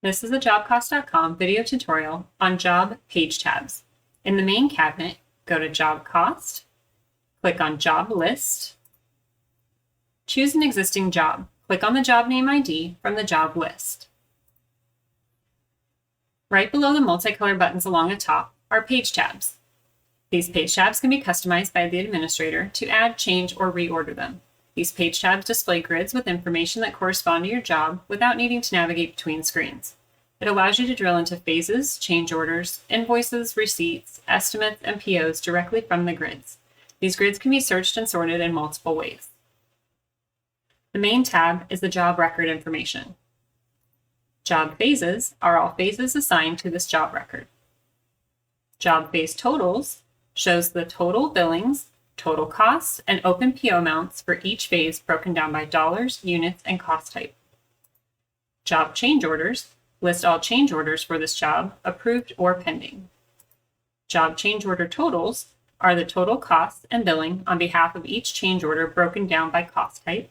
This is a JobCost.com video tutorial on job page tabs. In the main cabinet, go to Job Cost, click on Job List, choose an existing job. Click on the job name ID from the job list. Right below the multicolor buttons along the top are page tabs. These page tabs can be customized by the administrator to add, change, or reorder them. These page tabs display grids with information that correspond to your job without needing to navigate between screens. It allows you to drill into phases, change orders, invoices, receipts, estimates, and POs directly from the grids. These grids can be searched and sorted in multiple ways. The main tab is the job record information. Job phases are all phases assigned to this job record. Job phase totals shows the total billings, total costs, and open PO amounts for each phase broken down by dollars, units, and cost type. Job change orders list all change orders for this job, approved or pending. Job change order totals are the total costs and billing on behalf of each change order broken down by cost type.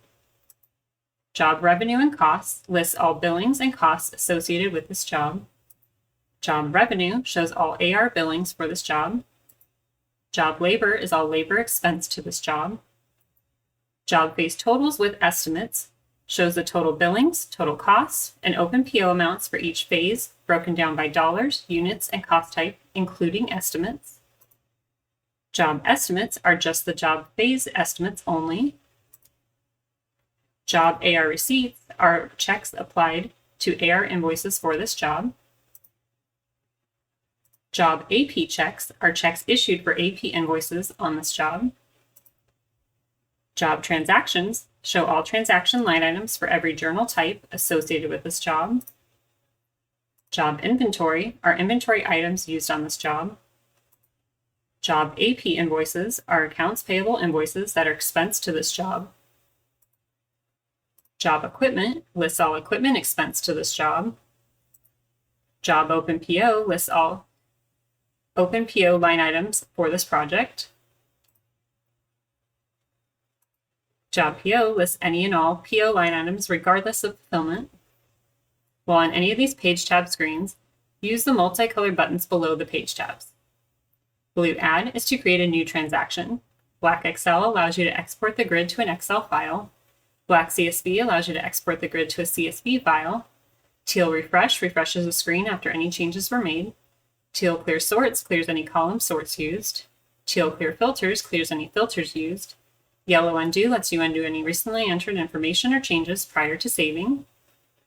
Job revenue and costs lists all billings and costs associated with this job. Job revenue shows all AR billings for this job. Job labor is all labor expense to this job. Job phase totals with estimates shows the total billings, total costs, and open PO amounts for each phase broken down by dollars, units, and cost type, including estimates. Job estimates are just the job phase estimates only. Job AR receipts are checks applied to AR invoices for this job. Job AP checks are checks issued for AP invoices on this job. Job transactions show all transaction line items for every journal type associated with this job. Job inventory are inventory items used on this job. Job AP invoices are accounts payable invoices that are expensed to this job. Job equipment lists all equipment expense to this job. Job open PO lists all open PO line items for this project. Job PO lists any and all PO line items regardless of fulfillment. While on any of these page tab screens, use the multicolored buttons below the page tabs. Blue Add is to create a new transaction. Black Excel allows you to export the grid to an Excel file. Black CSV allows you to export the grid to a CSV file. Teal Refresh refreshes the screen after any changes were made. Teal Clear Sorts clears any column sorts used. Teal Clear Filters clears any filters used. Yellow Undo lets you undo any recently entered information or changes prior to saving.